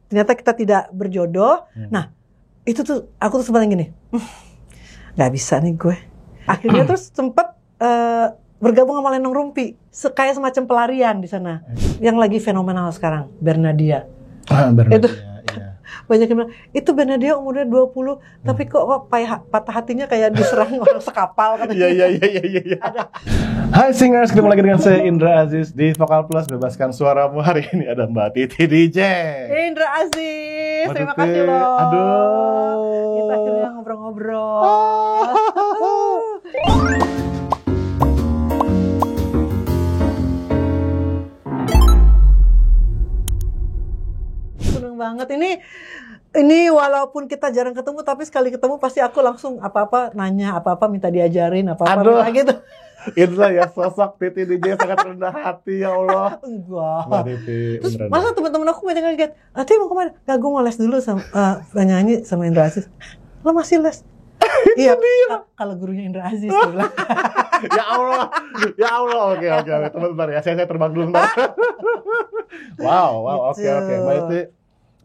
ternyata kita tidak berjodoh. Nah, itu tuh aku tuh sempat gini, nggak bisa nih gue. Akhirnya terus sempat bergabung sama Lenong Rumpi, kayak semacam pelarian di sana. Yang lagi fenomenal sekarang, Bernadia. Bernadia, itu, iya. Banyak yang bilang, itu Bernadia umurnya 20, tapi kok patah hatinya kayak diserang orang sekapal. Iya. Hai singers, ketemu lagi dengan saya Indra Aziz di Vokal Plus Bebaskan Suaramu. Hari ini ada Mbak Titi DJ. Indra Aziz, terima kasih loh. Aduh. Kita akhirnya ngobrol-ngobrol. Seneng banget ini walaupun kita jarang ketemu, tapi sekali ketemu pasti aku langsung apa-apa nanya, apa-apa minta diajarin, apa-apa gitu. Itulah ya sosok Titi DJ sangat rendah hati, ya Allah. Enggak. Mbak Titi, Terus beneran. masa teman-teman aku banyak yang kaget, Titi mau kemana? Nggak, gue mau les dulu sama nyanyi sama Indra Aziz. Lo masih les? Iya, kalau gurunya Indra Aziz. Ya Allah. Oke. Teman-teman ya, saya terbang dulu bentar. Wow, oke. Mbak Titi,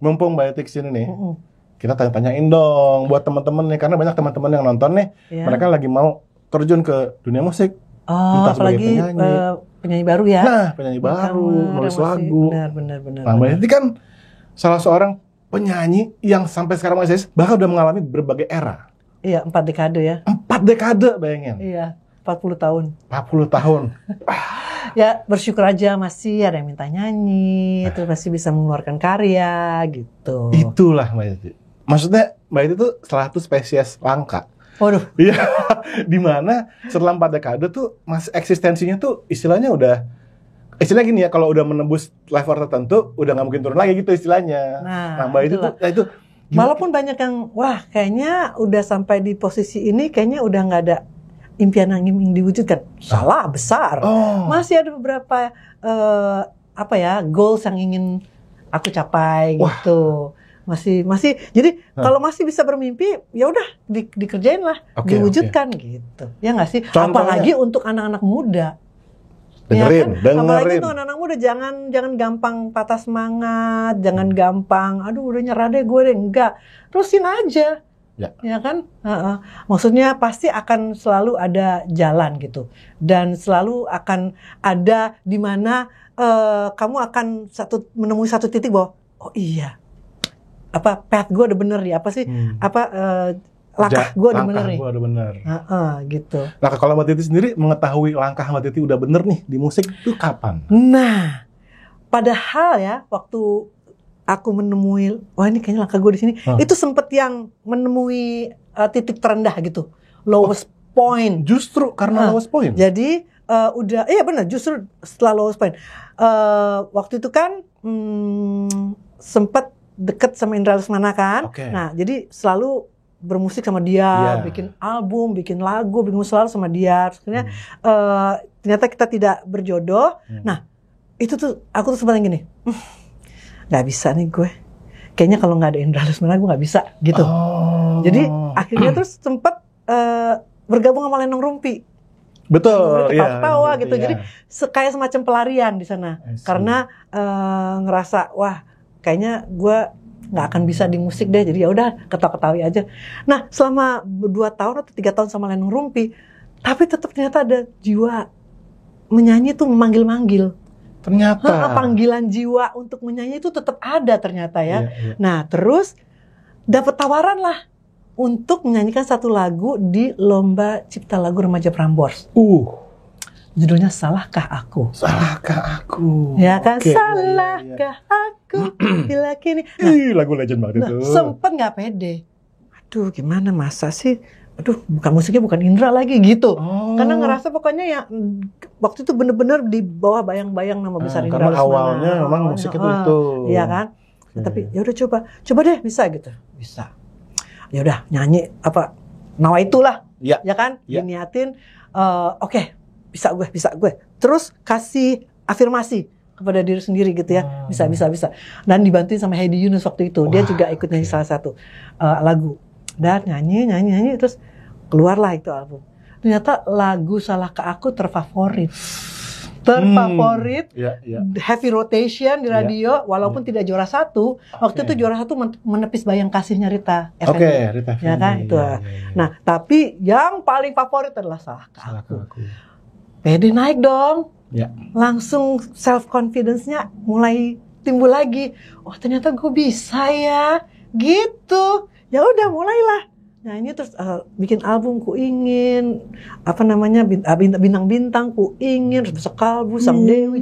mumpung Mbak Titi kesini nih, kita tanya-tanyain dong buat teman-teman nih, karena banyak teman-teman yang nonton nih, mereka lagi mau terjun ke dunia musik. Oh, apalagi penyanyi baru ya. Nah, penyanyi baru, nulis lagu. Benar. Nah, Mbak Titi kan salah seorang penyanyi yang sampai sekarang masih bahkan udah mengalami berbagai era. Iya, 4 dekade ya. 4 dekade, bayangin. Iya, 40 tahun. 40 tahun. Ya, bersyukur aja masih ada yang minta nyanyi, terus masih bisa mengeluarkan karya gitu. Itulah Mbak Titi. Maksudnya Mbak Titi tuh salah satu spesies langka. Waduh. Iya, dimana setelah 4 dekade tuh eksistensinya tuh istilahnya gini ya, kalau udah menembus level tertentu udah nggak mungkin turun lagi gitu istilahnya. Nah Mbak Titi tuh itu walaupun banyak yang wah kayaknya udah sampai di posisi ini, kayaknya udah nggak ada impian yang ingin diwujudkan. Salah besar. Masih ada beberapa goals yang ingin aku capai gitu. Masih. Jadi kalau masih bisa bermimpi, ya udah dikerjain lah, diwujudkan gitu. Ya nggak sih? Contohnya, apalagi untuk anak-anak muda. Dengerin. Apalagi untuk anak-anak muda, jangan gampang patah semangat, jangan gampang, aduh udah nyerah deh gue deh, enggak. Terusin aja. Ya kan? Maksudnya pasti akan selalu ada jalan gitu. Dan selalu akan ada di mana kamu akan menemui satu titik bahwa oh iya. Path gue udah bener ya, langkah gue udah bener nih. Gitu. Nah, kalau Mbak Titi sendiri mengetahui langkah Mbak Titi udah bener nih di musik itu kapan? Nah, padahal ya waktu aku menemui, wah ini kayaknya langkah gue di sini, itu sempet yang menemui titik terendah gitu, lowest point. Justru karena lowest point. Jadi benar, justru setelah lowest point. Waktu itu kan sempet deket sama Indra Lesmana kan. Nah, jadi selalu bermusik sama dia, bikin album, bikin lagu, bikin selalu sama dia. Sebenarnya ternyata kita tidak berjodoh. Nah, itu tuh aku tuh sempat gini, nggak bisa nih gue. Kayaknya kalau nggak ada Indra Lesmana gue nggak bisa gitu. Jadi akhirnya terus sempat bergabung sama Lenong Rumpi. Betul, ketawa gitu. Jadi kayak semacam pelarian di sana. Karena ngerasa wah kayaknya gue nggak akan bisa di musik deh, jadi ya udah ketawa-ketawi aja. Nah selama 2 tahun atau 3 tahun sama Lenong Rumpi, tapi tetap ternyata ada jiwa menyanyi tuh memanggil-manggil. Ternyata panggilan jiwa untuk menyanyi itu tetap ada ternyata ya. Nah terus dapat tawaran lah untuk menyanyikan satu lagu di lomba cipta lagu remaja Prambors. Judulnya Salahkah Aku? Salahkah Aku? Ya kan, salahkah aku bila kini. Lagu legend banget itu. Sempet nggak pede. Aduh, gimana masa sih? Aduh, musiknya bukan Indra lagi gitu. Karena ngerasa pokoknya ya waktu itu bener-bener di bawah bayang-bayang nama besar Indra Lesmana. Karena awalnya memang musik itu. Iya kan? Tapi ya udah coba deh bisa gitu. Bisa. Ya udah nyanyi nawa itulah. Ya kan? Diniatin. Oke. Bisa gue. Terus kasih afirmasi kepada diri sendiri gitu ya. Bisa. Dan dibantuin sama Heidi Yunus waktu itu. Dia juga ikut nyanyi salah satu lagu. Dan nyanyi terus keluarlah itu album. Ternyata lagu Salahkah Aku terfavorit. terfavorit, heavy rotation di radio, walaupun tidak juara 1. Waktu itu juara 1 menepis bayang kasihnya Rita Effendi. Rita Effendi. Ya kan itu. Nah, tapi yang paling favorit adalah Salah Ke Aku. Pede naik dong. Langsung self confidence-nya mulai timbul lagi. Oh, ternyata gue bisa ya. Gitu. Ya udah mulailah. Nah ini terus bikin album Ku Ingin, bintang-bintang Ku Ingin, terus besok Kalbu, Sang Dewi,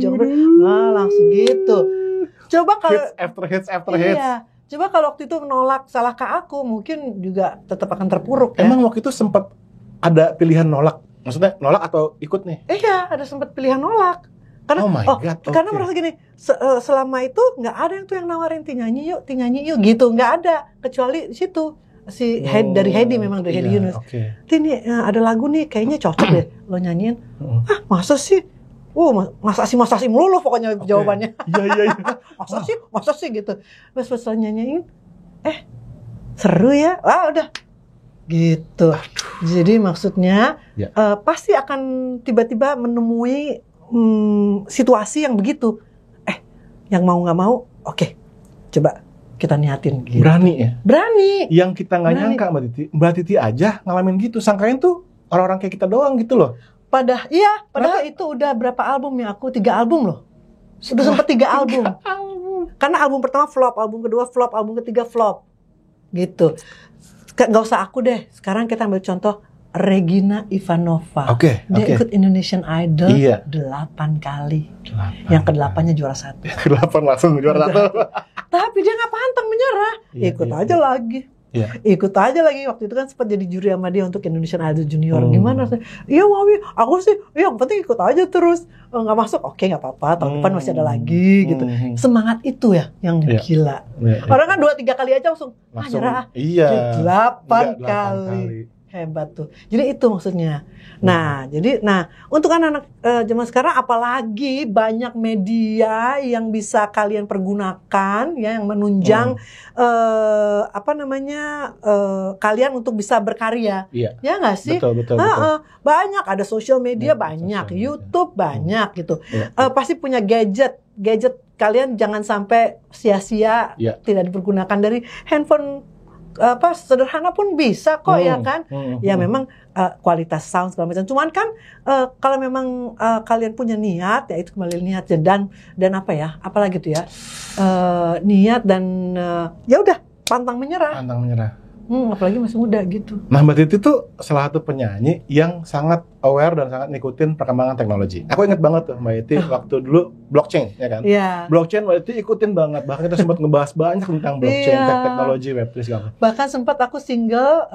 langsung gitu. Coba kalau hits after hits. Coba kalau waktu itu menolak Salah Ke Aku, mungkin juga tetap akan terpuruk ya. Emang waktu itu sempat ada pilihan nolak? Maksudnya nolak atau ikut nih? Iya, ada sempat pilihan nolak. Karena, karena merasa gini, selama itu nggak ada yang nawarin Ti nyanyi yuk gitu, nggak ada kecuali di situ. Dari Hedi memang dari Hedi Yunus. Ini ada lagu nih kayaknya cocok deh lo nyanyiin. Masa sih? Masa sih melulu pokoknya jawabannya. Iya. Masa sih gitu. Pas lo nyanyiin, seru ya. Udah. Gitu. Jadi maksudnya pasti akan tiba-tiba menemui situasi yang begitu. Yang mau nggak mau, oke, coba kita niatin gitu. Berani ya? Berani. Yang kita nggak nyangka Mbak Titi aja ngalamin gitu. Sangkain tuh orang-orang kayak kita doang gitu loh. Padahal itu udah berapa album ya? Aku 3 album loh. Sudah sempat 3 album. Karena album pertama flop, album kedua flop, album ketiga flop. Gitu. Gak usah aku deh. Sekarang kita ambil contoh Regina Ivanova. Dia ikut Indonesian Idol 8 kali. Yang ke-8-nya juara 1. Ke-8 langsung juara 1. Tapi dia nggak pantang menyerah, ikut aja lagi. Waktu itu kan sempat jadi juri sama dia untuk Indonesian Idol Junior. Gimana sih? Iya Wawi, aku sih, yang penting ikut aja terus. Nggak masuk, oke nggak apa-apa. Tahun depan masih ada lagi gitu. Semangat itu ya yang gila. Orang kan 2-3 kali aja langsung nyerah. 8 kali. Hebat tuh. Jadi itu maksudnya. Nah, untuk anak-anak zaman sekarang apalagi banyak media yang bisa kalian pergunakan ya, yang menunjang kalian untuk bisa berkarya. Ya nggak sih? Betul. Banyak, ada social media banyak, YouTube banyak gitu. Pasti punya gadget kalian jangan sampai sia-sia tidak dipergunakan. Dari handphone sederhana pun bisa kok ya kan. Ya memang kualitas sound segala macam. Cuman kan kalau memang kalian punya niat, ya itu kembali niat dan apalagi tuh ya, niat dan ya udah pantang menyerah. Apalagi masih muda gitu. Nah, Mbak Titi tuh salah satu penyanyi yang sangat aware dan sangat ngikutin perkembangan teknologi. Aku ingat banget tuh Mbak Titi waktu dulu blockchain, ya kan? Blockchain Mbak Titi ikutin banget. Bahkan kita sempat ngebahas banyak tentang blockchain, teknologi, Web3 segala. Bahkan sempat aku single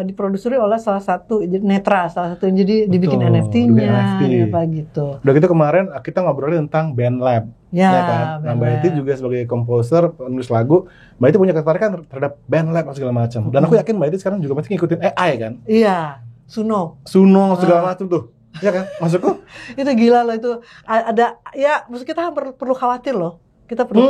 diproduseri oleh salah satu Netra, salah satu yang jadi dibikin NFT-nya, apa gitu. Udah gitu kemarin kita ngobrolin tentang BandLab. Ya kan? Nah, Mbak Titi juga sebagai komposer, penulis lagu, Mbak Titi punya ketertarikan terhadap BandLab segala macam. Dan aku yakin Mbak Titi sekarang juga pasti ngikutin AI kan? Iya, Suno segala macam tuh. Iya kan? Maksudku? Itu gila loh itu. Ada ya, maksud kita perlu khawatir loh. Kita perlu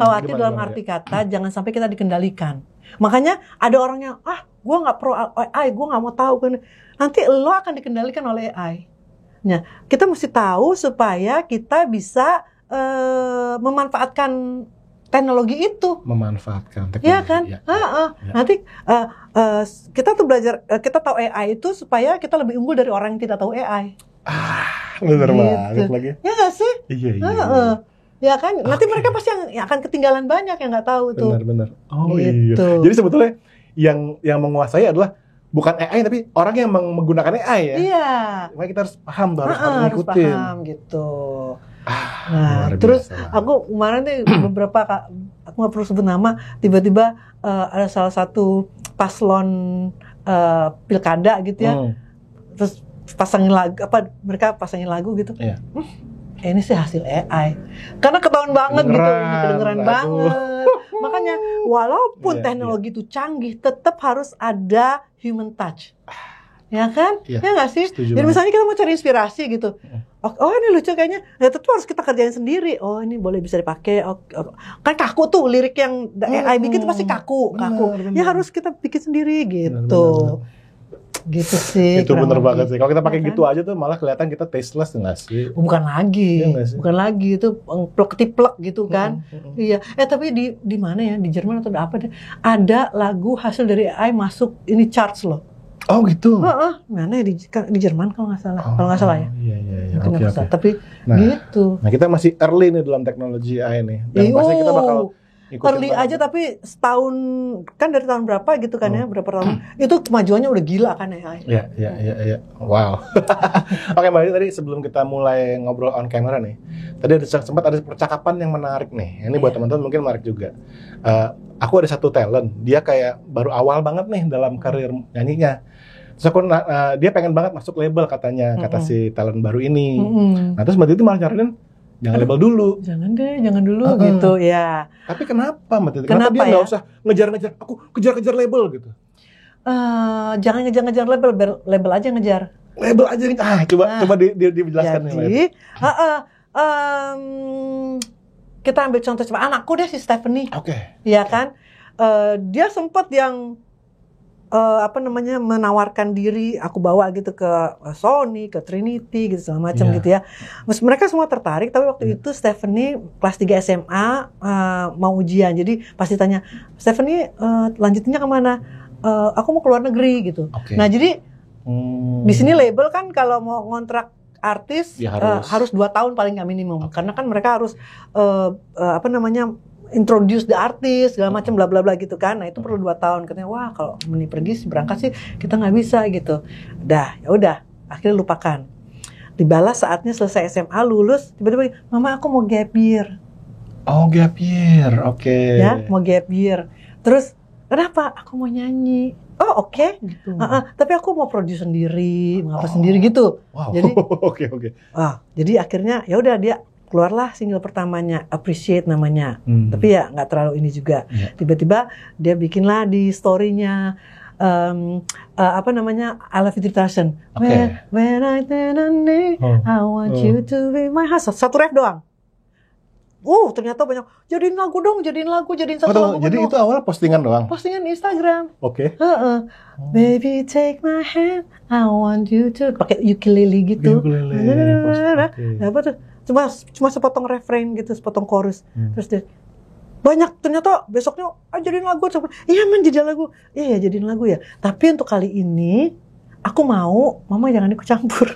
khawatir dalam arti kata jangan sampai kita dikendalikan. Makanya ada orang yang gue nggak pro AI, gue nggak mau tahu kan. Nanti lo akan dikendalikan oleh AI. Nah, kita mesti tahu supaya kita bisa memanfaatkan teknologi itu. Memanfaatkan teknologi. Ya kan? Nanti kita tuh belajar, kita tahu AI itu supaya kita lebih unggul dari orang yang tidak tahu AI. Bener banget lagi. Ya nggak sih? Iya. Ya kan? Nanti mereka pasti yang akan ketinggalan banyak yang nggak tahu tuh. Benar. Gitu. Jadi sebetulnya yang menguasai adalah bukan AI tapi orang yang menggunakan AI ya. Iya. Makanya kita harus paham, harus ngikutin. Harus paham gitu. Nah, terus aku kemarin nih beberapa, aku nggak perlu sebut nama, tiba-tiba ada salah satu paslon pilkada gitu ya, terus pasangin lagu, mereka pasangin lagu gitu. Ini sih hasil AI, karena ketahuan banget kedengeran banget. Makanya walaupun teknologi itu canggih, tetap harus ada human touch. Ya kan? Ya nggak sih? Jadi misalnya kita mau cari inspirasi gitu. Oh ini lucu kayaknya. Ya tentu harus kita kerjain sendiri. Oh ini boleh bisa dipakai. Kan kaku tuh lirik yang AI bikin itu pasti kaku. Ya harus kita bikin sendiri gitu. Gitu sih. Itu bener banget sih. Kalau kita pakai Ya kan? gitu aja tuh malah kelihatan kita tasteless nggak sih? Bukan lagi, Iya nggak sih? bukan lagi itu plek-tiplek gitu kan. Iya. Tapi di mana ya? Di Jerman atau apa deh? Ada lagu hasil dari AI masuk ini charts loh. Oh gitu. Mana ya di Jerman kalau nggak salah. Kalau nggak salah ya. Iya. Mungkin nggak salah. Tapi Nah, gitu. Nah kita masih early nih dalam teknologi AI nih. Dan pasti kita bakal ikutin early banget. aja tapi setahun kan dari tahun berapa gitu kan ya, berapa tahun itu kemajuannya udah gila kan AI. Iya. Wow. Oke Mbak Adi, tadi sebelum kita mulai ngobrol on camera nih, tadi sempat ada percakapan yang menarik nih. Ini buat teman-teman mungkin menarik juga. Aku ada satu talent, dia kayak baru awal banget nih dalam karir nyanyinya. Terus aku, dia pengen banget masuk label katanya, kata si talent baru ini. Nah terus Mbak Titi malah nyaranin, jangan label dulu. Jangan dulu gitu ya. Tapi kenapa Mbak Titi? Kenapa dia nggak usah ngejar-ngejar, aku kejar-kejar label gitu? Jangan ngejar-ngejar label aja ngejar. Label aja nih, coba dijelaskan nih. Jadi, kita ambil contoh coba anakku deh si Stephanie. Oke. Ya kan? Dia sempat yang menawarkan diri, aku bawa gitu ke Sony, ke Trinity gitu segala macam gitu ya. Terus mereka semua tertarik, tapi waktu itu Stephanie kelas 3 SMA mau ujian. Jadi pasti tanya, "Stephanie lanjutinnya kemana?" "Aku mau keluar negeri," gitu. Nah, jadi di sini label kan kalau mau ngontrak artis ya, harus 2 tahun paling nggak minimum. Karena kan mereka harus introduce the artist segala macam bla bla bla gitu kan. Nah itu perlu 2 tahun. Katanya wah kalau Meni pergi sih berangkat sih kita nggak bisa gitu. Ya udah akhirnya lupakan. Dibalas saatnya selesai SMA lulus tiba-tiba mama aku mau gap year. Oh gap year, oke. Ya mau gap year. Terus kenapa? Aku mau nyanyi. Oh oke. Gitu. Tapi aku mau produce sendiri, mau apa sendiri gitu. Wow. Jadi oke. Jadi akhirnya ya udah dia keluarlah single pertamanya, Appreciate namanya. Tapi ya nggak terlalu ini juga. Tiba-tiba dia bikinlah di story-nya I Love You 3000. When I I want you to be my husband. Satu ref doang. Ternyata banyak. Jadiin lagu dong, jadiin satu lagu. Jadi itu awal postingan doang? Postingan di Instagram. Oke. Baby take my hand, I want you to. Pakai ukulele gitu. Apa tuh? Cuma sepotong refrain gitu, sepotong chorus. Terus dia banyak ternyata besoknya jadiin lagu. Iya men jadiin lagu. Iya jadiin lagu ya. Tapi untuk kali ini aku mau mama jangan ikut campur.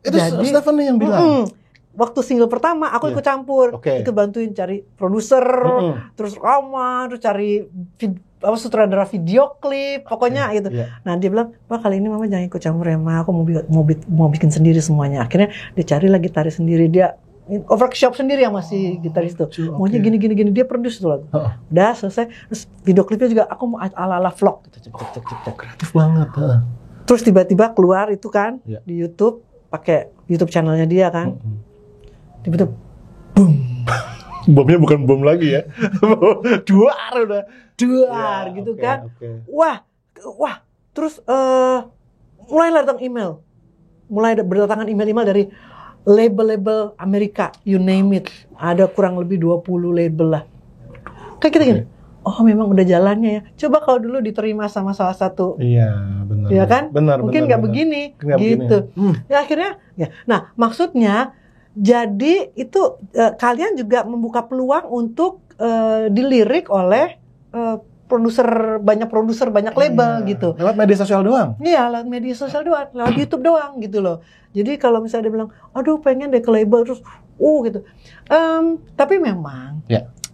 Itu Stephanie yang bilang. Waktu single pertama aku ikut campur, ikut bantuin cari produser, terus rekaman, terus cari sutradara video klip, pokoknya gitu. Nah dia bilang, "Wah kali ini mama jangan ikut campur ya ma, aku mau bikin sendiri semuanya." Akhirnya dia cari lagi gitaris sendiri, dia workshop sendiri yang masih gitaris tuh. Maunya gini dia produce tuh lagu. Udah selesai, terus video klipnya juga aku mau ala vlog gitu. Kreatif banget. Terus tiba-tiba keluar itu kan di YouTube, pakai YouTube channelnya dia kan. Tiba-tiba boom. Bomnya bukan bom lagi ya. Duar gitu kan. Wah. Terus mulai datang email. Mulai berdatangan email dari label-label Amerika, you name it. Ada kurang lebih 20 label lah. Kayak kita gini. Oh memang udah jalannya ya. Coba kalau dulu diterima sama salah satu. Iya benar. Iya kan? Mungkin nggak begini. Gitu. Ya akhirnya. Ya. Nah maksudnya. Jadi itu kalian juga membuka peluang untuk dilirik oleh banyak produser, banyak label gitu. Lewat media sosial doang? Iya, lewat media sosial doang, lewat YouTube doang gitu loh. Jadi kalau misalnya dia bilang, aduh pengen deh ke label terus, gitu. Tapi memang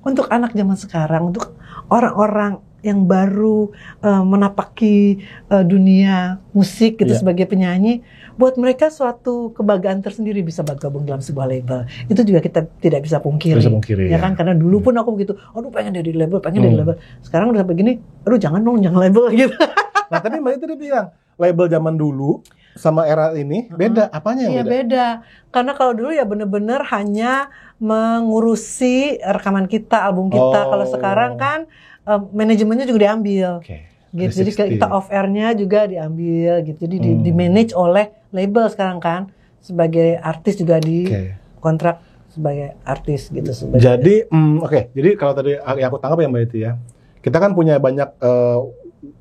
untuk anak zaman sekarang, untuk orang-orang yang baru menapaki dunia musik gitu sebagai penyanyi, buat mereka suatu kebanggaan tersendiri bisa bergabung dalam sebuah label. Itu juga kita tidak bisa pungkiri. Ya kan? Karena dulu pun aku begitu, aduh pengen jadi label, Sekarang udah begini, aduh jangan dong, jangan label gitu. Nah tadi Mbak itu dia bilang, label zaman dulu sama era ini beda. Apanya yang beda? Iya beda. Karena kalau dulu ya bener-bener hanya mengurusi rekaman kita, album kita. Kalau sekarang kan manajemennya juga diambil. Gitu. Jadi kita off air-nya juga diambil gitu. Jadi di manage oleh label sekarang kan, sebagai artis juga di kontrak sebagai artis gitu. Jadi jadi kalau tadi yang aku tangkap ya Mbak itu ya, kita kan punya banyak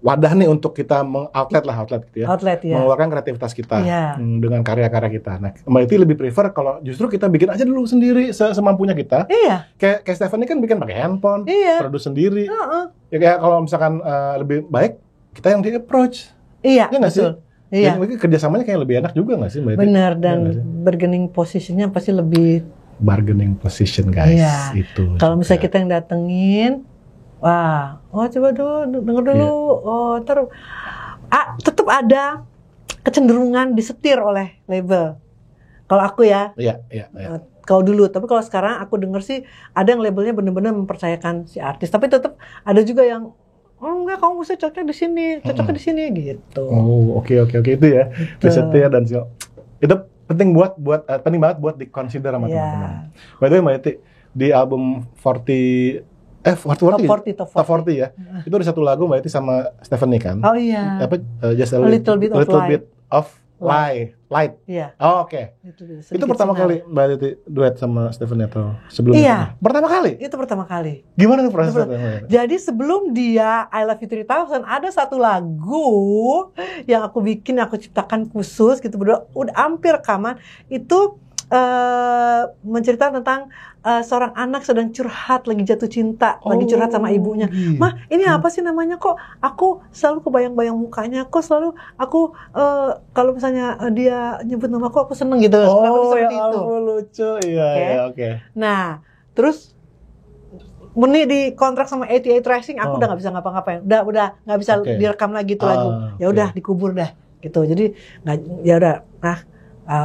wadah nih untuk kita outlet gitu ya. Outlet ya. Mengeluarkan kreativitas kita Iya. dengan karya-karya kita. Nah, Mbak Iti lebih prefer kalau justru kita bikin aja dulu sendiri semampunya kita. Iya. Kayak Stephanie kan bikin pakai handphone, Iya. produce sendiri. Uh-uh. Ya kayak kalau misalkan lebih baik kita yang di approach. Iya, Ya nggak sih? betul. Iya. Jadi mungkin kerjasamanya kayak lebih enak juga nggak sih Mbak Iti? Benar, Iya dan nggak sih? bargaining posisinya pasti lebih. Bargaining position guys, Iya. itu. Kalau juga. misalnya kita yang datengin, wah, coba dulu, denger dulu, tetap ada kecenderungan disetir oleh label. Kalau aku ya, Iya. kalau dulu, tapi kalau sekarang aku denger sih ada yang labelnya benar-benar mempercayakan si artis, tapi tetap ada juga yang enggak, kamu mesti cocoknya di sini, gitu. Oh, oke itu ya. Disetir dan itu penting banget buat di-consider sama teman-teman. By the way, Mbak Iti, di album 40 Top 40 ya. Itu ada satu lagu Mbak Iti sama Stephanie kan? Oh iya. Apa? Just a Little Bit of Light. Iya. Oh, oke. Itu pertama kali Mbak Iti duet sama Stephanie atau sebelumnya? Iya. Pertama kali? Itu pertama kali. Gimana tuh prosesnya? Jadi sebelum dia I Love You 3000 ada satu lagu yang aku ciptakan khusus gitu, berdua udah hampir rekaman. Itu menceritakan tentang seorang anak sedang curhat, lagi jatuh cinta, lagi curhat sama ibunya. Mah, ini apa sih namanya, kok aku selalu kebayang-bayang mukanya, kok selalu aku kalau misalnya dia nyebut nama aku seneng gitu. Ya ampun, lucu. Iya, oke. Nah, terus Meni di kontrak sama 88 Racing, aku udah nggak bisa ngapa-ngapain, udah nggak bisa direkam lagi tuh lagu. Ya udah dikubur dah, gitu. Jadi nggak, ya udah,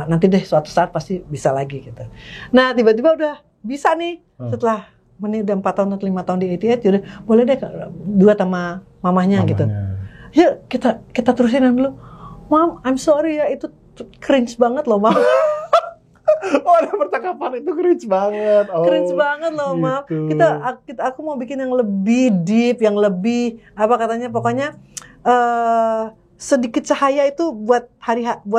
nanti deh suatu saat pasti bisa lagi gitu. Nah tiba-tiba udah bisa nih setelah Meni udah 4 tahun atau 5 tahun di 88, yaudah boleh deh duet sama mamanya gitu. Yuk kita terusin dulu. Mom, I'm sorry ya, itu cringe banget loh, Mam. Oh, ada percakapan itu cringe banget. Cringe banget loh, Mam. Aku mau bikin yang lebih deep, yang lebih apa katanya, pokoknya sedikit cahaya itu buat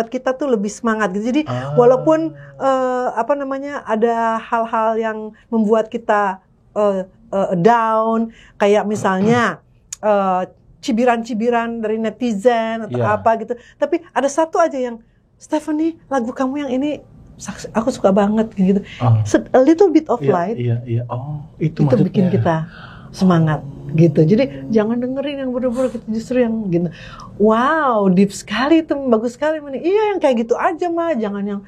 kita tuh lebih semangat gitu. Jadi walaupun ada hal-hal yang membuat kita down, kayak misalnya cibiran-cibiran dari netizen atau apa gitu. Tapi ada satu aja yang, Stephanie, lagu kamu yang ini aku suka banget gitu. A little bit of light. Iya. Oh, itu bikin kita semangat gitu. Jadi jangan dengerin yang bodoh-bodoh gitu, justru yang gitu. Wow, deep sekali itu, bagus sekali Meni. Iya, yang kayak gitu aja mah, jangan yang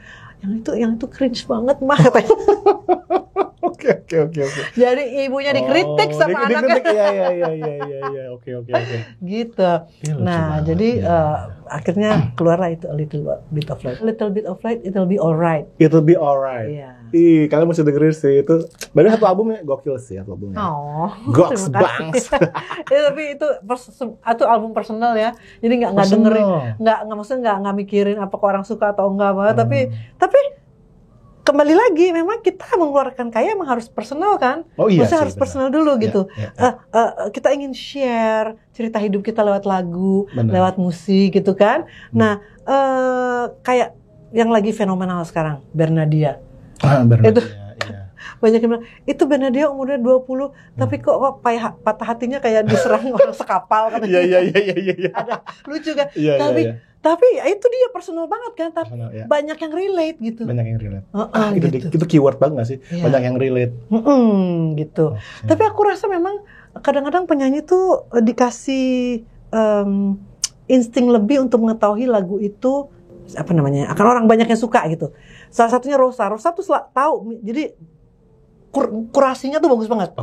itu cringe banget mah katanya. Oke. Jadi ibunya dikritik sama anaknya. Iya. Oke. Gitu. Nah, jadi akhirnya keluarlah itu A Little Bit of Light. A Little Bit of Light, it'll be alright. It'll be alright. Iya. Kalian mesti dengerin sih itu. Padahal satu albumnya gokil sih, satu albumnya. Goks bangs. Tapi itu album personal ya. Jadi nggak dengerin, maksudnya nggak mikirin apakah orang suka atau enggak apa. Tapi kembali lagi, memang kita mengeluarkan karya emang harus personal kan? Maksudnya harus personal dulu gitu. Kita ingin share cerita hidup kita lewat lagu, lewat musik gitu kan. Nah, kayak yang lagi fenomenal sekarang, Bernadia. Itu banyak yang bilang, itu Bernadia umurnya 20, tapi kok patah hatinya kayak diserang orang sekapal kan. Iya. Ada lucu kan? Tapi ya itu dia personal banget kan, tapi banyak yang relate gitu. Banyak yang relate. Itu keyword banget gak sih? Banyak yang relate. Gitu. Tapi aku rasa memang kadang-kadang penyanyi tuh dikasih insting lebih untuk mengetahui lagu itu akan orang banyak yang suka gitu. Salah satunya Rosa tuh tahu, jadi kurasinya tuh bagus banget.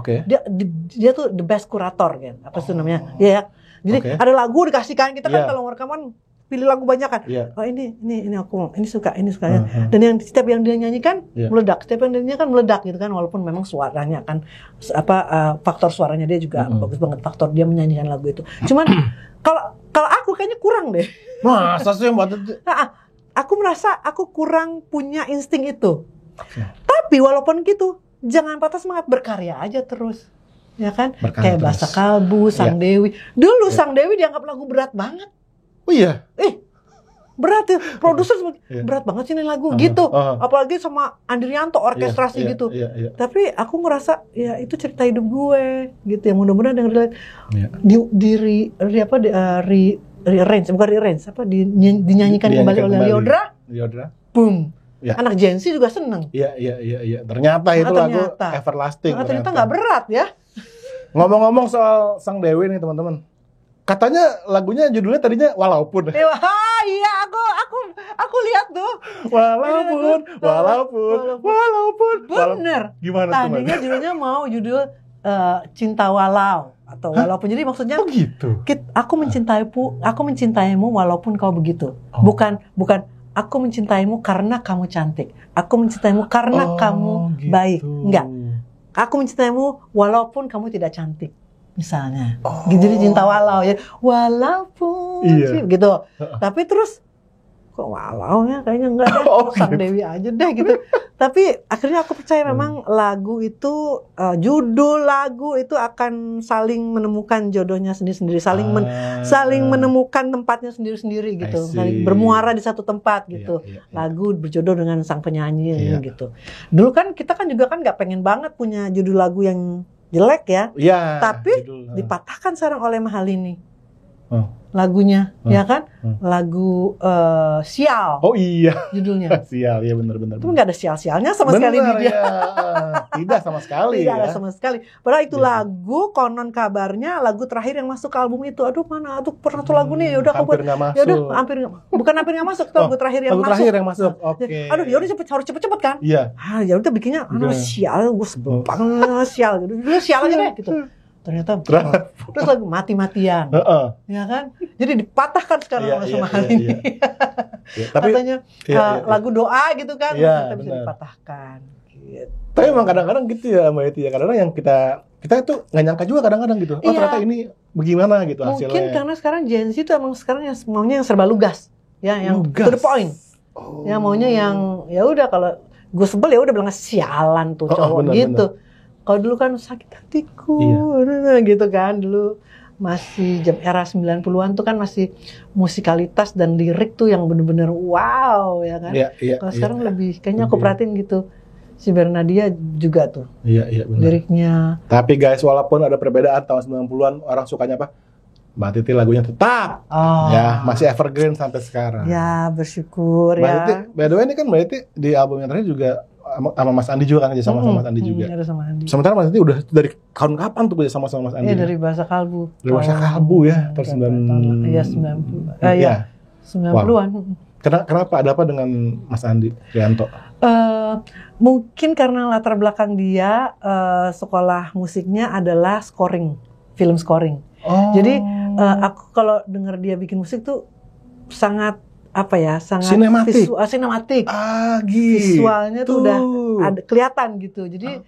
Dia tuh the best kurator kan. Apa sih namanya? Ya. Jadi ada lagu dikasihkan, kita kan kalau rekaman pilih lagu banyak kan. Oh ini aku ini suka ya. Dan yang setiap yang dia nyanyikan meledak, setiap yang dia nyanyikan meledak gitu kan, walaupun memang suaranya kan faktor suaranya dia juga bagus banget, faktor dia menyanyikan lagu itu. Cuman kalau aku kayaknya kurang deh. Masa sih buat itu? Aku merasa aku kurang punya insting itu. Tapi walaupun gitu, jangan patah semangat, berkarya aja terus. Ya kan? Kayak Bahasa Kalbu, Sang Dewi. Dulu Sang Dewi dianggap lagu berat banget. Oh iya? berat ya. Produser berat banget sih ini lagu gitu. Apalagi sama Andrianto orkestrasi gitu. Tapi aku ngerasa ya itu cerita hidup gue gitu ya. Mudah-mudahan dengan relate dinyanyikan kembali oleh Lyodra. Boom. Ya. Anak Gen Z juga seneng. Iya. Ternyata itu lagu everlasting. Ternyata nggak berat ya. Ngomong-ngomong soal Sang Dewi nih teman-teman. Katanya lagunya judulnya tadinya Walaupun. Iya, aku lihat tuh. Walaupun. Bener. Gimana tuh? Tadinya judulnya mau judul Cinta Walau atau Walaupun. Jadi maksudnya gitu. Aku mencintaimu walaupun kau begitu. Bukan aku mencintaimu karena kamu cantik. Aku mencintaimu karena kamu gitu. Baik. Enggak. Aku mencintaimu walaupun kamu tidak cantik. Misalnya. Jadi cinta walau ya. Walaupun gitu. Tapi terus kok walau ya kayaknya enggak deh. Sang Dewi aja deh gitu. Tapi akhirnya aku percaya memang lagu itu judul lagu itu akan saling menemukan jodohnya sendiri-sendiri, saling menemukan tempatnya sendiri-sendiri gitu. Saling bermuara di satu tempat gitu. Lagu berjodoh dengan sang penyanyi gitu. Dulu kan kita kan juga kan nggak pengen banget punya judul lagu yang jelek ya. Tapi dipatahkan sekarang oleh Mahalini. Lagunya, ya kan? Lagu Sial. Oh iya. Judulnya. Sial, ya benar. Itu nggak ada sial-sialnya sama sekali di dia. Ya. Tidak sama sekali. Tidak ada sama sekali. Padahal itu lagu konon kabarnya lagu terakhir yang masuk ke album itu. Aduh mana? Aduh pernah tuh lagu nih. Yaudah hampir nggak masuk. Yaudah bukan hampir nggak masuk. Itu lagu terakhir yang masuk. Lagu terakhir yang masuk. Oke. Aduh yaudah harus cepet-cepet kan? Iya. Ya udah bikinnya. Sial, gue sebel banget sial. Udah sial aja deh gitu. Ternyata terus lagu mati-matian, ya kan? Jadi dipatahkan sekarang oleh sama hal ini. Tapi katanya lagu doa gitu kan, ternyata bisa dipatahkan. Gitu. Tapi memang kadang-kadang gitu ya Mbak Eti ya. Kadang-kadang yang kita itu nggak nyangka juga kadang-kadang gitu. Ternyata ini bagaimana gitu hasilnya. Mungkin karena sekarang Gen Z itu emang sekarang yang maunya yang serba lugas, ya yang to the point. Ya maunya yang ya udah kalau gue sebel ya udah bilang sialan tuh cowok gitu. Kalau dulu kan sakit hatiku, gitu kan. Dulu masih era 90-an tuh kan masih musikalitas dan lirik tuh yang bener-bener wow, ya kan. Kalau sekarang lebih, kayaknya aku perhatiin gitu. Si Bernadia juga tuh. Iya, benar. Liriknya. Tapi guys, walaupun ada perbedaan tahun 90-an, orang sukanya apa? Mbak Titi lagunya tetap. Ya, masih evergreen sampai sekarang. Ya, bersyukur Mbak Titi, by the way ini kan Mbak Titi di album yang terakhir juga sama Mas Andi juga kan aja sama Mas Andi juga. Ada sama Andi. Sementara Mas Andi udah dari tahun kapan tuh kerja sama Mas Andi? Iya dari Bahasa Kalbu. Dari Bahasa Kalbu ya, tahun 90. Iya 90. Iya. 90-an. Kenapa ada apa dengan Mas Andi Rianto? Mungkin karena latar belakang dia sekolah musiknya adalah film scoring. Jadi aku kalau dengar dia bikin musik tuh sangat sangat sinematik. Gitu. Visualnya tuh udah ada kelihatan gitu. Jadi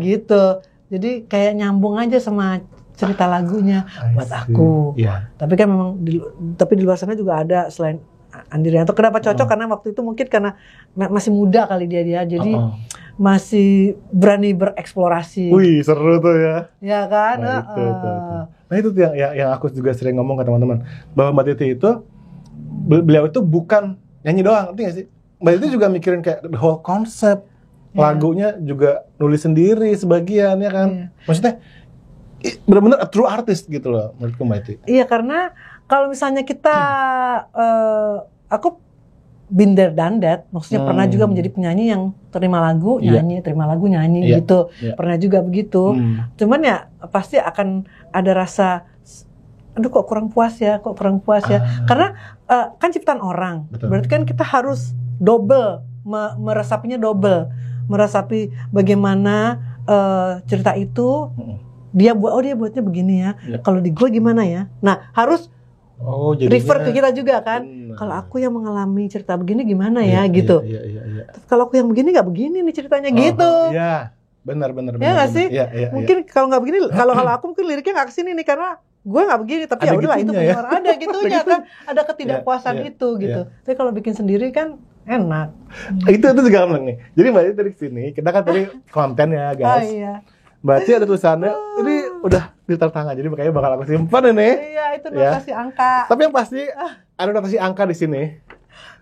gitu. Jadi kayak nyambung aja sama cerita lagunya buat aku. Tapi kan memang tapi di luar sana juga ada selain Andi Rianto. Kenapa cocok? Karena waktu itu mungkin karena masih muda kali dia jadi masih berani bereksplorasi. Wih, seru tuh ya. Ya kan? Nah itu tuh yang aku juga sering ngomong ke teman-teman bahwa Mbak Titi itu beliau itu bukan nyanyi doang, ngerti gak sih? Mbak Titi juga mikirin kayak the whole concept. Lagunya juga nulis sendiri sebagian ya kan. Maksudnya benar-benar a true artist gitu loh menurutku Mbak Titi. Iya, karena kalau misalnya kita aku been there done that, maksudnya pernah juga menjadi penyanyi yang terima lagu nyanyi gitu. Pernah juga begitu. Cuman ya pasti akan ada rasa aduh kok kurang puas ya. Karena kan ciptaan orang. Betul. Berarti kan kita harus double, meresapinya double. Meresapi bagaimana cerita itu dia buatnya begini ya. Kalau di gue gimana ya? Nah, harus refer ke kita juga kan. Kalau aku yang mengalami cerita begini gimana ya gitu. Kalau aku yang begini nggak begini nih ceritanya gitu. Iya, benar. Ya nggak sih? Mungkin kalau nggak begini, kalau aku mungkin liriknya nggak kesini nih karena gue nggak begini. Tapi ya udahlah itu punya orang ada gitunya kan. Ada ketidakpuasan itu gitu. Tapi kalau bikin sendiri kan enak. Itu juga gampang nih. Jadi Mbak Titi dari sini kita kan tadi konten ya guys. Berarti ada tulisannya, ini udah di tangan, jadi makanya bakal aku simpan ini. Iya, itu notasi angka. Tapi yang pasti ada notasi angka di sini.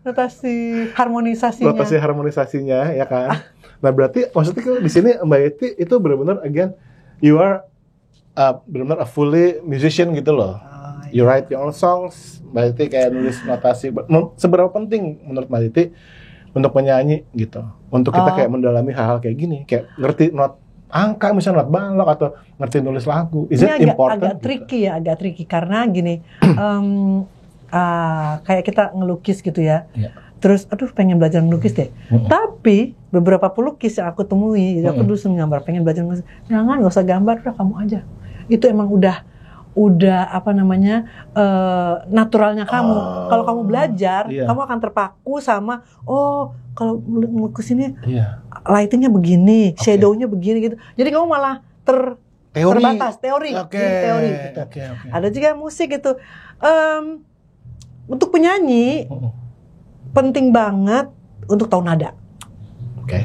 Notasi harmonisasinya, ya kan. Nah berarti maksudnya di sini Mbak Yeti itu benar-benar again you are benar-benar a fully musician gitu loh. You write your own songs. Mbak Yeti kayak nulis notasi. Seberapa penting menurut Mbak Yeti untuk penyanyi gitu? Untuk kita kayak mendalami hal-hal kayak gini, kayak ngerti not angka misalnya not balok atau ngerti nulis lagu. Is it important? Agak tricky ya, agak tricky karena gini. Kayak kita ngelukis gitu ya. Terus aduh pengen belajar melukis deh. Tapi beberapa pelukis yang aku temui, aku dulu seneng gambar, pengen belajar melukis. Jangan, nggak usah gambar, udah kamu aja. Itu emang udah apa namanya naturalnya kamu. Kalau kamu belajar, kamu akan terpaku sama kalau melukis ini lightingnya begini, shadownya begini gitu. Jadi kamu malah terbatas teori gitu. Ada juga musik gitu. Untuk penyanyi penting banget untuk tahu nada,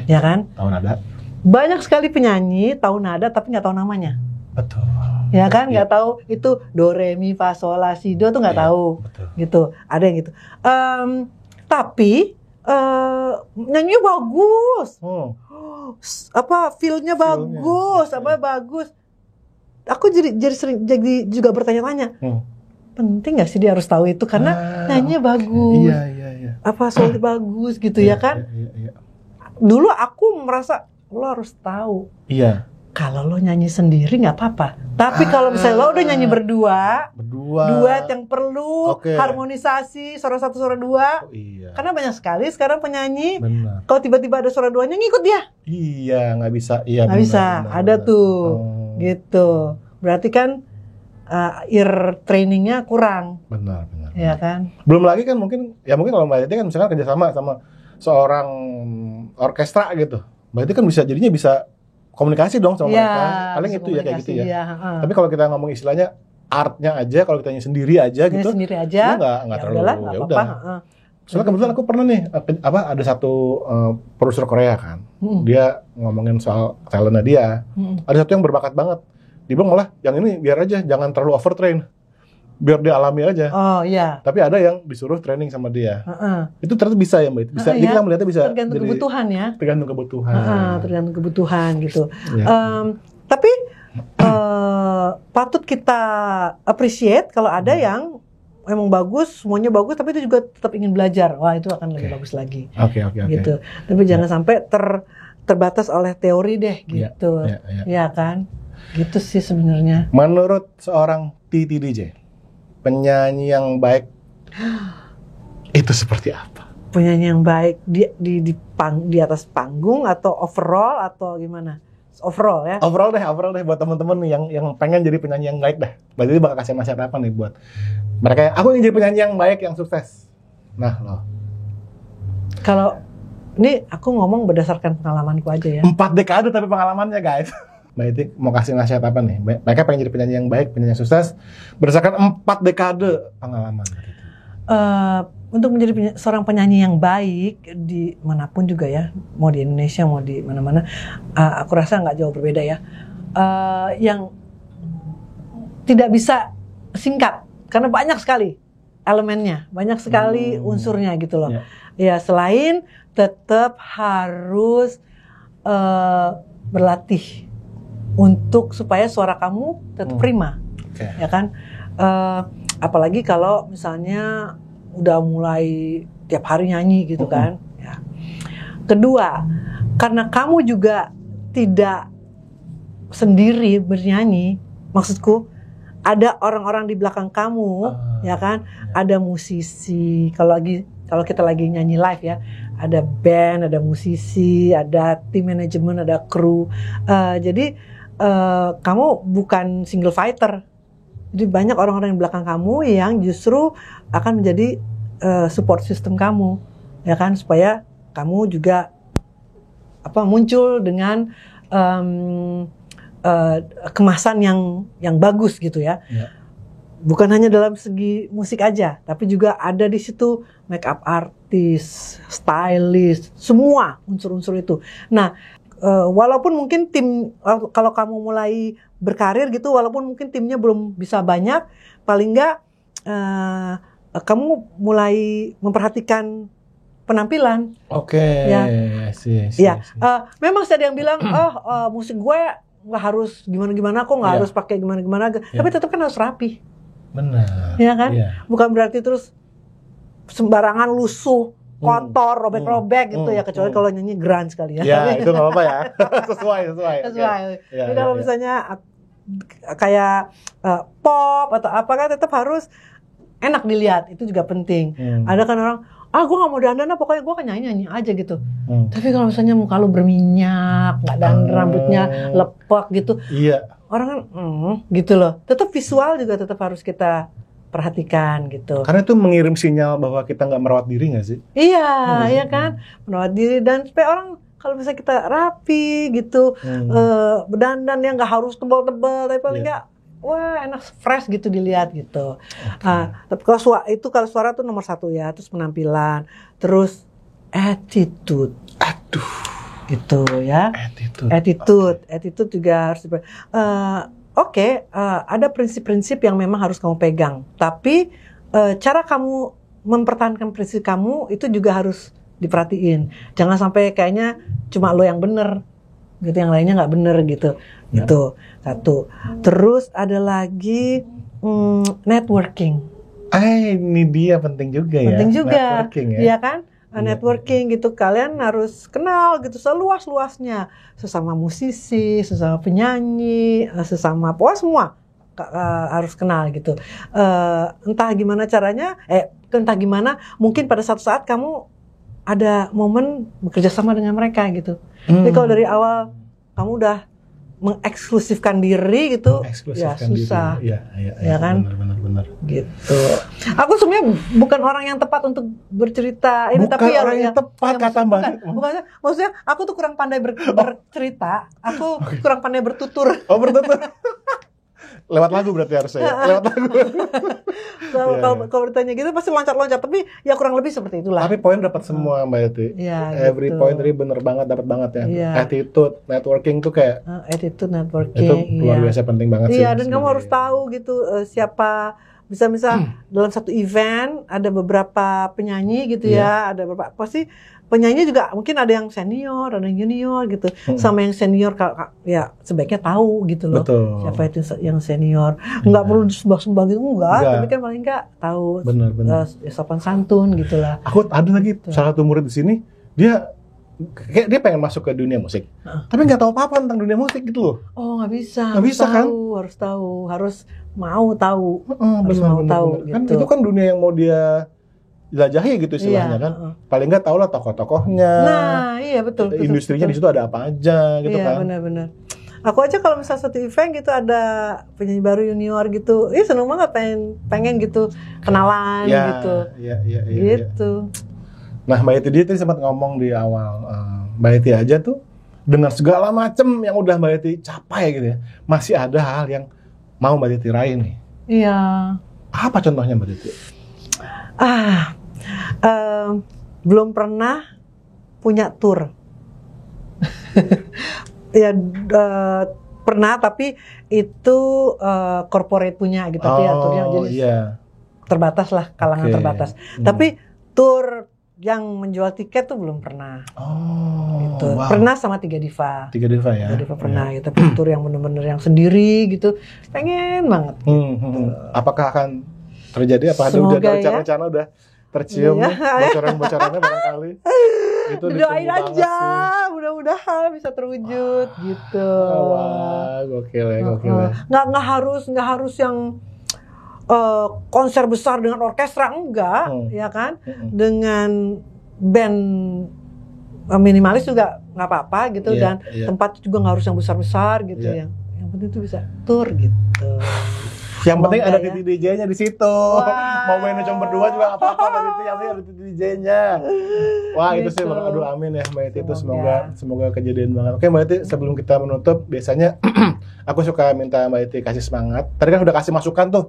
ya kan? Tahu nada. Banyak sekali penyanyi tahu nada tapi nggak tahu namanya. Betul. Ya kan, nggak tahu itu do re mi fa sol la si do tuh nggak tahu. Betul. Gitu. Ada yang gitu. Tapi nyanyinya bagus. Feel-nya bagus, bagus. Aku jadi juga bertanya-tanya. Penting nggak sih dia harus tahu itu karena nyanyinya bagus. Iya. Solnya bagus gitu ya kan? Iya. Dulu aku merasa lo harus tahu. Iya. Kalau lo nyanyi sendiri nggak apa-apa. Tapi kalau misalnya lo udah nyanyi berdua, duet yang perlu harmonisasi suara satu suara dua. Karena banyak sekali sekarang penyanyi. Kalau tiba-tiba ada suara duanya ngikut dia. Iya, nggak bisa. Iya. Nggak bisa. Ada tuh, gitu. Berarti kan ear trainingnya kurang. Benar. Ya kan. Belum lagi kan mungkin kalau Mbak Yeti kan misalkan kerjasama sama seorang orkestra gitu. Mbak Yeti kan jadinya bisa komunikasi dong sama mereka. Paling itu ya kayak gitu ya. Tapi kalau kita ngomong istilahnya artnya aja, kalau kita nyanyi sendiri aja gitu. Sendiri aja. Nggak terlalu ya udah. Soalnya kebetulan aku pernah nih ada satu produser Korea kan. Dia ngomongin soal talentnya dia. Ada satu yang berbakat banget. Dia bilang malah yang ini biar aja jangan terlalu overtrain. Biar dia alami aja. Oh iya. Tapi ada yang disuruh training sama dia. Itu ternyata bisa ya Mbak. Bisa. Jadi kita melihatnya bisa. Tergantung kebutuhan ya. Tergantung kebutuhan. Tergantung kebutuhan gitu. Tapi patut kita appreciate kalau ada yang emang bagus, semuanya bagus, tapi itu juga tetap ingin belajar. Wah itu akan lebih bagus lagi. Oke. Gitu. Tapi jangan sampai terbatas oleh teori deh gitu. Ya kan? Gitu sih sebenarnya. Menurut seorang Titi DJ, penyanyi yang baik itu seperti apa? Penyanyi yang baik di atas panggung atau overall atau gimana? Overall ya? Overall deh buat teman-teman yang pengen jadi penyanyi yang baik dah. Berarti bakal kasih nasihat apa nih buat mereka? Aku ingin jadi penyanyi yang baik yang sukses. Nah loh. Kalau ini aku ngomong berdasarkan pengalamanku aja ya. 4 dekade tapi pengalamannya guys. Mbak Yeti mau kasih nasihat apa nih? Mereka pengen jadi penyanyi yang baik, penyanyi yang sukses berdasarkan 4 dekade pengalaman. Untuk menjadi seorang penyanyi yang baik di manapun juga ya, mau di Indonesia mau di mana-mana, aku rasa nggak jauh berbeda ya. Yang tidak bisa singkat karena banyak sekali elemennya, banyak sekali unsurnya gitu loh. Ya selain tetap harus berlatih untuk supaya suara kamu tetap prima, ya kan? Apalagi kalau misalnya udah mulai tiap hari nyanyi gitu kan. Ya. Kedua, karena kamu juga tidak sendiri bernyanyi, maksudku ada orang-orang di belakang kamu, ya kan? Ada musisi. Kalau kita lagi nyanyi live ya, ada band, ada musisi, ada tim manajemen, ada kru. Jadi kamu bukan single fighter. Jadi banyak orang-orang di belakang kamu yang justru akan menjadi support system kamu, ya kan, supaya kamu juga muncul dengan kemasan yang bagus gitu ya. Bukan hanya dalam segi musik aja, tapi juga ada di situ make up artist, stylist, semua unsur-unsur itu. Nah, walaupun mungkin tim kalau kamu mulai berkarir gitu, walaupun mungkin timnya belum bisa banyak, paling enggak kamu mulai memperhatikan penampilan. Oke. Ya. Ya. Memang sih ada yang bilang, musik gue nggak harus gimana-gimana, kok nggak harus pakai gimana-gimana, tapi tetap kan harus rapi. Benar. Ya kan? Bukan berarti terus sembarangan lusuh, kotor, robek-robek gitu ya, kecuali kalau nyanyi grunge sekali ya. Ya, itu nggak apa-apa ya. sesuai. Jadi kalau misalnya kayak pop atau apa kan tetap harus enak dilihat, itu juga penting. Ada kan orang, gue nggak mau dandan, pokoknya gue kan nyanyi aja gitu. Tapi kalau misalnya muka lu berminyak, nggak dandan, rambutnya lepek gitu, orang kan gitu loh. Tetap visual juga tetap harus kita perhatikan gitu. Karena itu mengirim sinyal bahwa kita nggak merawat diri nggak sih? Iya kan, merawat diri, dan supaya orang kalau misalnya kita rapi gitu, berdandan yang nggak harus tebal-tebal, tapi paling nggak, wah enak, fresh gitu dilihat gitu. Tapi kalau suara tuh nomor 1 ya, terus penampilan, terus attitude. Aduh. Gitu ya. Attitude juga harus. Ada prinsip-prinsip yang memang harus kamu pegang. Tapi cara kamu mempertahankan prinsip kamu itu juga harus diperhatiin. Jangan sampai kayaknya cuma lo yang bener, gitu, yang lainnya nggak bener gitu. Itu satu. Terus ada lagi networking. Ini dia penting juga ya. Penting juga, networking ya. Iya kan? Networking gitu, kalian harus kenal gitu seluas-luasnya, sesama musisi, sesama penyanyi, sesama semua harus kenal gitu. Entah gimana caranya, entah gimana, mungkin pada suatu saat kamu ada momen bekerja sama dengan mereka gitu. Jadi kalau dari awal kamu udah mengeksklusifkan diri gitu, ya susah. Ya kan? Benar. Gitu. Aku sebenarnya bukan orang yang tepat untuk bercerita ini, bukan tapi orang yang tepat kata Mbak. Bukan, maksudnya aku tuh kurang pandai bercerita, aku kurang pandai bertutur. Bertutur. Lewat lagu berarti harusnya ya. Lewat lagu. Kalau bertanya gitu pasti loncat-loncat, tapi ya kurang lebih seperti itulah. Tapi poin dapat semua Mbak Yati. Every point tadi bener banget, dapat banget ya. Attitude, networking tuh kayak attitude, networking. Itu luar biasa penting banget sih. Iya, dan kamu harus tahu gitu siapa, misal dalam satu event ada beberapa penyanyi gitu ya, ada beberapa, pasti penyanyi juga mungkin ada yang senior, ada yang junior gitu. Sama yang senior ya sebaiknya tahu gitu loh. Betul. Siapa itu yang senior. Enggak perlu disembah-sembah gitu, enggak, tapi kan paling enggak tahu sopan santun gitu lah. Aku ada lagi salah satu murid di sini, dia pengen masuk ke dunia musik. Tapi nggak tahu apa-apa tentang dunia musik gitu loh. Nggak bisa. Nggak bisa kan? Harus tahu, harus mau tahu. Benar. Kan itu kan dunia yang mau dia jelajahi gitu istilahnya kan. Paling nggak tahu lah tokoh-tokohnya. Nah, iya betul. Industrinya di situ ada apa aja gitu kan. Iya, benar. Aku aja kalau misalnya satu event gitu ada penyanyi baru junior gitu, seneng banget pengen gitu kenalan gitu. Iya. Gitu. Nah, Mbak Yati dia tadi sempat ngomong di awal, Mbak Yati aja tuh dengan segala macam yang udah Mbak Yati capai gitu ya, masih ada hal yang mau Mbak Yati raih nih. Iya. Apa contohnya Mbak Yati? Belum pernah punya tour. Ya pernah, tapi itu corporate punya gitu, tapi ya turnya jadi terbatas lah, kalangan terbatas. Tapi tour yang menjual tiket tuh belum pernah. Gitu. Wow. Pernah sama Tiga Diva. Tiga Diva ya. Tiga Diva pernah gitu, tapi tour yang bener-bener yang sendiri gitu, pengen banget. Gitu. Apakah akan terjadi? Apa ada udah rencana-rencana udah tercium nih bocoran-bocorannya barangkali? Itu doain aja, mudah-mudahan bisa terwujud gitu. Wah, gokil ya. Nggak harus yang konser besar dengan orkestra, enggak, ya kan? Dengan band minimalis juga nggak apa-apa gitu, dan tempat juga nggak harus yang besar-besar gitu. Yang penting itu bisa tour gitu. Yang penting ada titik DJ-nya di situ. Mau mainnya cuma berdua juga nggak apa-apa, yang penting ada titik DJ-nya. Wah, itu sih, aduh amin ya Mbak Yati, itu semoga kejadian banget. Oke Mbak Yati, sebelum kita menutup, biasanya aku suka minta Mbak Yati kasih semangat. Tadi kan udah kasih masukan tuh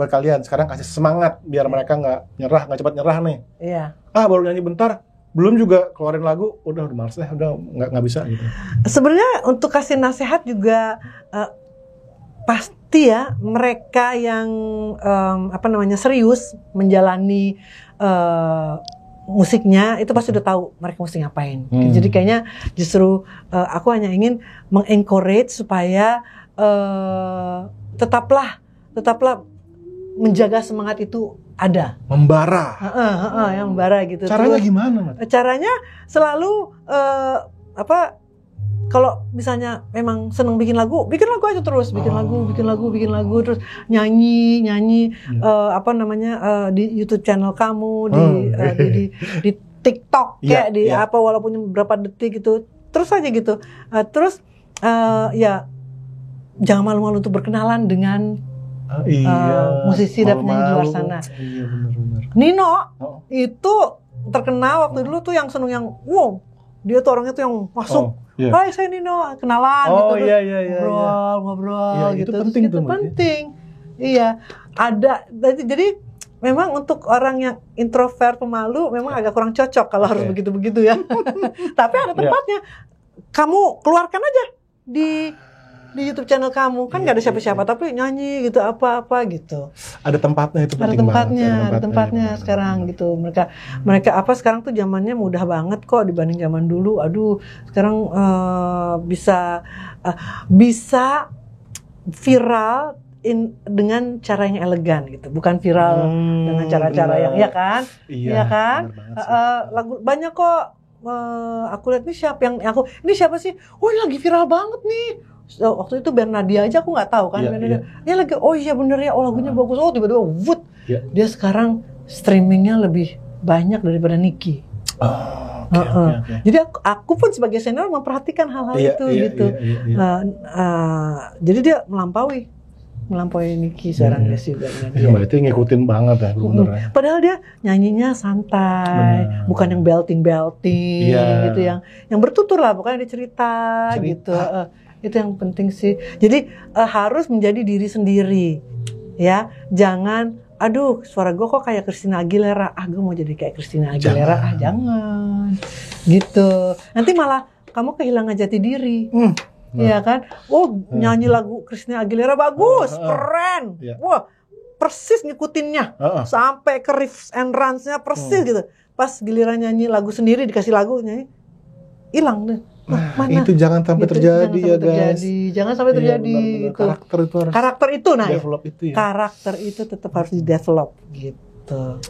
buat kalian, sekarang kasih semangat biar mereka nggak cepat nyerah nih. Iya. Baru nyanyi bentar belum juga keluarin lagu, udah males deh, udah nggak bisa gitu. Sebenarnya untuk kasih nasihat juga pasti ya mereka yang serius menjalani musiknya itu pasti udah tahu mereka mesti ngapain. Jadi kayaknya justru aku hanya ingin mengencourage supaya tetaplah menjaga semangat itu ada. Membara. Yang membara gitu. Caranya gimana, Mat? Caranya selalu kalau misalnya memang seneng bikin lagu aja terus, bikin lagu terus nyanyi di YouTube channel kamu, di TikTok kayak walaupun berapa detik gitu, terus aja gitu. Ya jangan malu-malu untuk berkenalan dengan musisi dan penyanyi di luar sana. Iya, benar. Nino itu terkenal waktu dulu tuh yang seneng yang wow, dia tuh orangnya tuh yang masuk. Hai, saya Nino, kenalan gitu. Ngobrol gitu. Itu penting tuh. Penting. Iya. Ada jadi memang untuk orang yang introvert, pemalu memang agak kurang cocok kalau harus begitu-begitu ya. Tapi ada tempatnya. Kamu keluarkan aja di YouTube channel kamu, kan nggak ada siapa-siapa, tapi nyanyi gitu, apa-apa gitu. Ada tempatnya, itu penting banget. Ada tempatnya sekarang gitu. Mereka sekarang tuh zamannya mudah banget kok dibanding zaman dulu. Aduh, sekarang bisa viral dengan cara yang elegan gitu, bukan viral dengan cara-cara yang iya kan. Lagu banyak kok. Aku lihat ini siapa sih? Oh, ini lagi viral banget nih. Waktu itu Bernadia aja aku nggak tahu kan. Dia lagi bener ya, lagunya bagus. Tiba-tiba dia sekarang streamingnya lebih banyak daripada Nicky. Okay. Jadi aku pun sebagai senior memperhatikan hal-hal itu gitu. Jadi dia melampaui Nicky sekarang sih. Berarti ngikutin banget ya, bener. Padahal dia nyanyinya santai, bukan yang belting gitu, yang bertutur lah, bukan yang cerita. Gitu. Itu yang penting sih. Jadi harus menjadi diri sendiri, ya. Jangan, aduh suara gue kok kayak Christina Aguilera. Gue mau jadi kayak Christina Aguilera. Jangan. Gitu. Nanti malah kamu kehilangan jati diri. Iya kan? Nyanyi lagu Christina Aguilera bagus, keren. Wah, persis ngikutinnya. Sampai ke riffs and runs-nya persis gitu. Pas giliran nyanyi lagu sendiri, dikasih lagu nyanyi, hilang deh. Mana? Itu jangan sampai terjadi ya guys. Jangan sampai terjadi gitu. Karakter itu develop itu ya. Karakter itu tetap harus di develop gitu.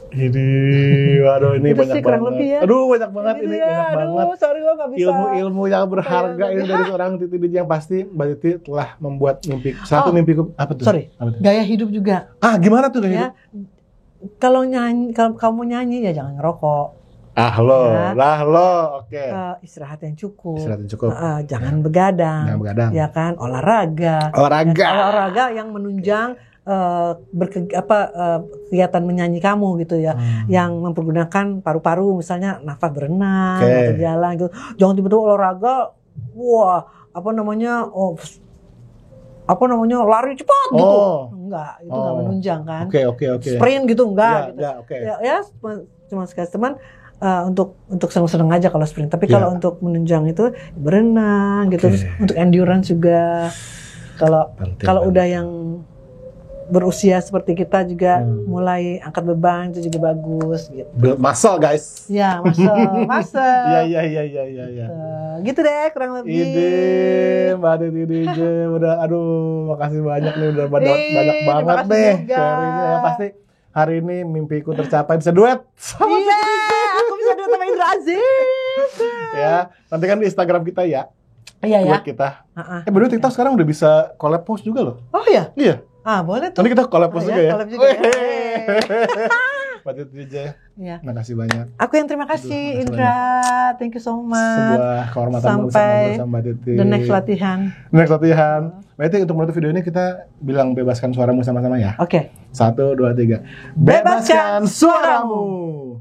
Waduh, ini banyak banget. Lebih ya. Banyak banget ini. Banyak banget. Sorry lo gak bisa. Ilmu-ilmu yang berharga ini dari seorang Titi DJ yang pasti Mbak Titi telah membuat mimpi. Mimpiku apa tuh? Gaya hidup juga. Gimana tuh gaya hidup? Kalau kamu nyanyi ya jangan ngerokok. Oke. Istirahat yang cukup. Jangan Jangan begadang. Ya kan, olahraga yang menunjang kegiatan menyanyi kamu gitu ya, yang mempergunakan paru-paru, misalnya nafas berenang atau jalan gitu. Jangan tiba-tiba olahraga, lari cepat gitu. Enggak, itu enggak menunjang kan. Oke. Sprint gitu enggak gitu. Ya, cuma sekali teman untuk seneng-seneng aja kalau sprint. Tapi kalau untuk menunjang itu berenang gitu. Terus untuk endurance juga. Kalau udah yang berusia seperti kita juga mulai angkat beban itu juga bagus gitu. Build muscle guys. Ya, muscle. Iya. Gitu deh kurang lebih. Mbak Titi DJ udah, makasih banyak nih, udah banyak banget nih sharingnya ya. Pasti hari ini mimpiku tercapai, bisa duet sama Titi DJ. Aku bisa duet sama Indra Aziz. Ya, nanti kan di Instagram kita ya. Iya ya. Buat kita. Bener TikTok sekarang udah bisa collab post juga loh. Oh iya? Iya. Boleh tuh. Nanti kita collab post juga ya. Collab juga ya. Mbak Titi DJ. Makasih banyak. Aku yang terima kasih Indra. Thank you so much. Sebuah kehormatan sampai sama Mbak Titi. The next latihan. Berarti untuk menutup video ini kita bilang bebaskan suaramu sama-sama ya. Oke. 1, 2, 3. Bebaskan suaramu.